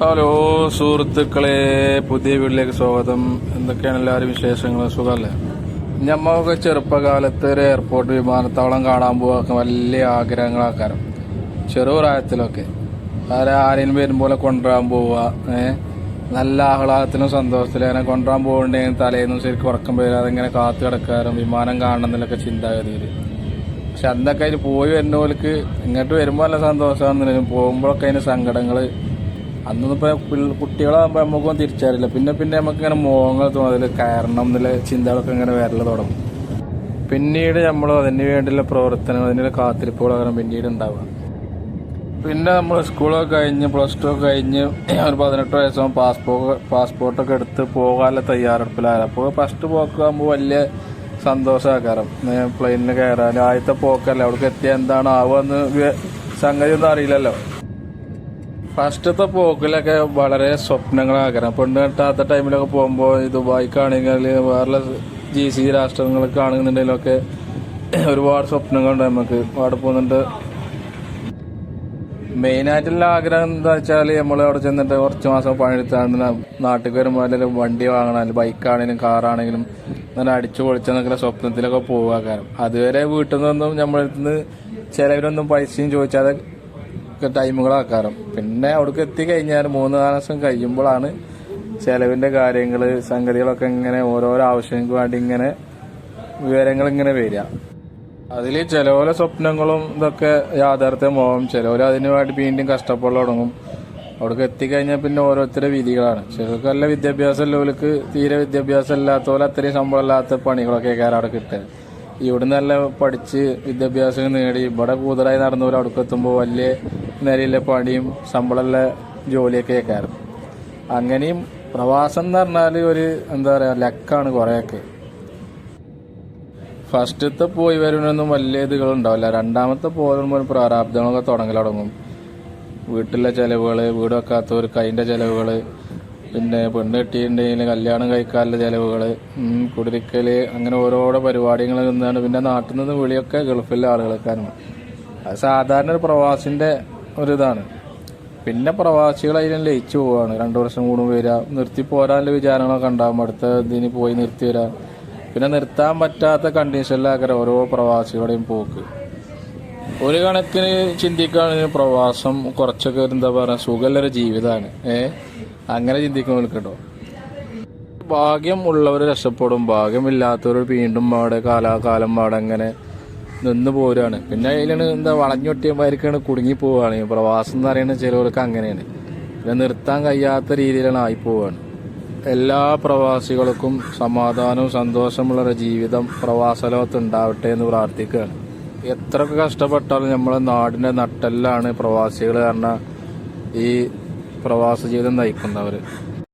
Hello സുഹൃത്തുക്കളെ, പുതിയ വീട്ടിലേക്ക് സ്വാഗതം. എന്തൊക്കെയാണ് എല്ലാവരും വിശേഷങ്ങൾ? സുഖമല്ലേ? ഞമ്മക്ക് ചെറുപ്പകാലത്ത് ഒരു എയർപോർട്ട് വിമാനത്താവളം കാണാൻ പോകാൻ വലിയ ആഗ്രഹങ്ങളാക്കാരം. ചെറുപ്രായത്തിലൊക്കെ ആരെയും വരുമ്പോലെ കൊണ്ടുവരാൻ പോവുക, നല്ല ആഹ്ലാദത്തിനും സന്തോഷത്തിലും അങ്ങനെ കൊണ്ടുവരാൻ പോകണ്ടെങ്കിൽ തലേന്നും ശരിക്കും ഉറക്കം വരാതെ ഇങ്ങനെ കാത്തു കിടക്കാറും വിമാനം കാണണം എന്നൊക്കെ ചിന്താഗതിയിൽ. പക്ഷെ അന്നൊക്കെ അതിന് പോയി വരുന്നവർക്ക് ഇങ്ങോട്ട് വരുമ്പോൾ നല്ല സന്തോഷമാണെന്നുണ്ടെങ്കിലും പോകുമ്പോഴൊക്കെ അതിന് സങ്കടങ്ങൾ. അന്നൊന്നും ഇപ്പോൾ കുട്ടികളാകുമ്പോൾ നമുക്കൊന്നും തിരിച്ചറിയില്ല. പിന്നെ നമുക്ക് ഇങ്ങനെ മോഹങ്ങൾ തോന്നും, അതിൽ കയറണം എന്നുള്ള ചിന്തകളൊക്കെ ഇങ്ങനെ വരൽ തുടങ്ങും. പിന്നീട് നമ്മൾ അതിന് വേണ്ടിയുള്ള പ്രവർത്തനങ്ങൾ, അതിനുള്ള കാത്തിരിപ്പുകളാണ് പിന്നീട് ഉണ്ടാവുക. പിന്നെ നമ്മൾ സ്കൂളൊക്കെ കഴിഞ്ഞ് പ്ലസ് ടു ഒക്കെ കഴിഞ്ഞ് ഒരു 18 വയസ്സാകുമ്പോൾ പാസ്പോർട്ടൊക്കെ എടുത്ത് പോകാനുള്ള തയ്യാറെടുപ്പിലായിരുന്നു. അപ്പോൾ ഫസ്റ്റ് പോക്കാകുമ്പോൾ വലിയ സന്തോഷമാക്കാരം. പ്ലെയിനിൽ കയറാൻ ആദ്യത്തെ പോക്കല്ലേ, അവിടേക്ക് എത്തിയാൽ എന്താണ് ആവുകയെന്ന് സംഗതി ഒന്നും അറിയില്ലല്ലോ. ഫസ്റ്റത്തെ പോക്കിലൊക്കെ വളരെ സ്വപ്നങ്ങളാക്കണം. പെണ്ണ് കെട്ടാത്ത ടൈമിലൊക്കെ പോകുമ്പോൾ ദുബായിക്കാണെങ്കിൽ വേറെ GCC രാഷ്ട്രങ്ങളൊക്കെ ആണെന്നുണ്ടെങ്കിലൊക്കെ ഒരുപാട് സ്വപ്നങ്ങളുണ്ട് നമുക്ക്. അവിടെ പോകുന്നുണ്ട്. മെയിനായിട്ടുള്ള ആഗ്രഹം എന്താ വെച്ചാൽ നമ്മൾ അവിടെ ചെന്നിട്ട് കുറച്ച് മാസം പണിയെടുത്താണ് നാട്ടിൽ വരുമ്പോൾ അല്ലെങ്കിൽ വണ്ടി വാങ്ങണം, അല്ലെങ്കിൽ ബൈക്കാണെങ്കിലും കാറാണെങ്കിലും അങ്ങനെ അടിച്ചു പൊളിച്ചെന്നൊക്കെ സ്വപ്നത്തിലൊക്കെ പോകാൻ. അതുവരെ വീട്ടിൽ നിന്നൊന്നും നമ്മളടുത്ത് ചിലവരൊന്നും പൈസയും ചോദിച്ചാതെ ടൈമുകളാക്കാറും. പിന്നെ അവിടേക്ക് എത്തിക്കഴിഞ്ഞാൽ 3-4 ദിവസം കഴിയുമ്പോഴാണ് ചിലവിൻ്റെ കാര്യങ്ങൾ സംഗതികളൊക്കെ ഇങ്ങനെ ഓരോരോ ആവശ്യങ്ങൾക്ക് വേണ്ടി ഇങ്ങനെ വിവരങ്ങൾ ഇങ്ങനെ വരിക. അതിൽ ചിലവരെ സ്വപ്നങ്ങളും ഇതൊക്കെ യാഥാർത്ഥ്യമാവും, ചിലവർ അതിന് വേണ്ടി വീണ്ടും കഷ്ടപ്പെടാൻ തുടങ്ങും. അവിടേക്ക് എത്തിക്കഴിഞ്ഞാൽ പിന്നെ ഓരോരുത്തരുടെ വിധികളാണ്. ചിലർക്ക് നല്ല വിദ്യാഭ്യാസം ഉള്ളവർക്ക് തീരെ വിദ്യാഭ്യാസം ഇല്ലാത്തപോലെ അത്രയും ശമ്പളം ഇല്ലാത്ത പണികളൊക്കെ അവിടെ കിട്ടുക. ഇവിടുന്ന് നല്ല പഠിച്ച് വിദ്യാഭ്യാസം നേടി ഇവിടെ കൂടുതലായി നടന്നവർ അവിടേക്ക് എത്തുമ്പോൾ വലിയ നിലയിലെ പണിയും ശമ്പളമുള്ള ജോലിയൊക്കെ കയറും. അങ്ങനെയും പ്രവാസം എന്ന് പറഞ്ഞാൽ ഒരു എന്താ പറയുക ലക്കാണ്. കുറേയൊക്കെ ഫസ്റ്റത്തെ പോയി വരുന്നൊന്നും വലിയ ഇതുകളുണ്ടാവില്ല. രണ്ടാമത്തെ പോരുമ്പോൾ പ്രാരാബ്ദങ്ങളൊക്കെ തുടങ്ങും. വീട്ടിലെ ചിലവുകൾ, വീട് വെക്കാത്തവർക്ക് അതിൻ്റെ ചിലവുകൾ, പിന്നെ പെണ്ണ് കെട്ടിയിട്ടുണ്ടെങ്കിൽ കല്യാണം കഴിക്കാനുള്ള ചിലവുകൾ, കുടിരിക്കൽ, അങ്ങനെ ഓരോരോ പരിപാടികൾ നിന്നാണ്. പിന്നെ നാട്ടിൽ നിന്ന് വിളിയൊക്കെ ഗൾഫിലെ ആളുകൾക്കാണ്. അത് സാധാരണ ഒരു പ്രവാസിൻ്റെ ഒരിതാണ്. പിന്നെ പ്രവാസികൾ അതിനെ ലയിച്ചു പോവുകയാണ്. 2 വർഷം കൂടുമ്പോൾ വരിക, നിർത്തി പോരാനുള്ള വിചാരങ്ങളൊക്കെ ഉണ്ടാകും. അടുത്ത ഇതിന് പോയി നിർത്തി വരാം. പിന്നെ നിർത്താൻ പറ്റാത്ത കണ്ടീഷനിലാക്കാൻ ഓരോ പ്രവാസികളുടെയും പോക്ക്. ഒരു കണക്കിന് ചിന്തിക്കുകയാണെങ്കിൽ പ്രവാസം കുറച്ചൊക്കെ എന്താ പറയുക സുഖമുള്ളൊരു ജീവിതമാണ്. അങ്ങനെ ചിന്തിക്കുന്നവർക്ക് കേട്ടോ. ഭാഗ്യം ഉള്ളവർ രക്ഷപ്പെടും, ഭാഗ്യമില്ലാത്തവർ വീണ്ടും അവിടെ കാലാകാലം അവിടെ അങ്ങനെ നിന്ന് പോരാണ്. പിന്നെ അതിലാണ് എന്താ വളഞ്ഞൊട്ടിയമാർക്കാണ് കുടുങ്ങി പോവുകയാണ്. പ്രവാസം എന്ന് പറയുന്നത് ചിലവർക്ക് അങ്ങനെയാണ്. പിന്നെ നിർത്താൻ കഴിയാത്ത രീതിയിലാണ് ആയിപ്പോവുകയാണ്. എല്ലാ പ്രവാസികൾക്കും സമാധാനവും സന്തോഷമുള്ളൊരു ജീവിതം പ്രവാസലോകത്ത് ഉണ്ടാവട്ടെ എന്ന് പ്രാർത്ഥിക്കുകയാണ്. എത്രയൊക്കെ കഷ്ടപ്പെട്ടാലും നമ്മളെ നാടിൻ്റെ നട്ടെല്ലാണ് പ്രവാസികൾ. കാരണം ഈ പ്രവാസ ജീവിതം നയിക്കുന്നവർ.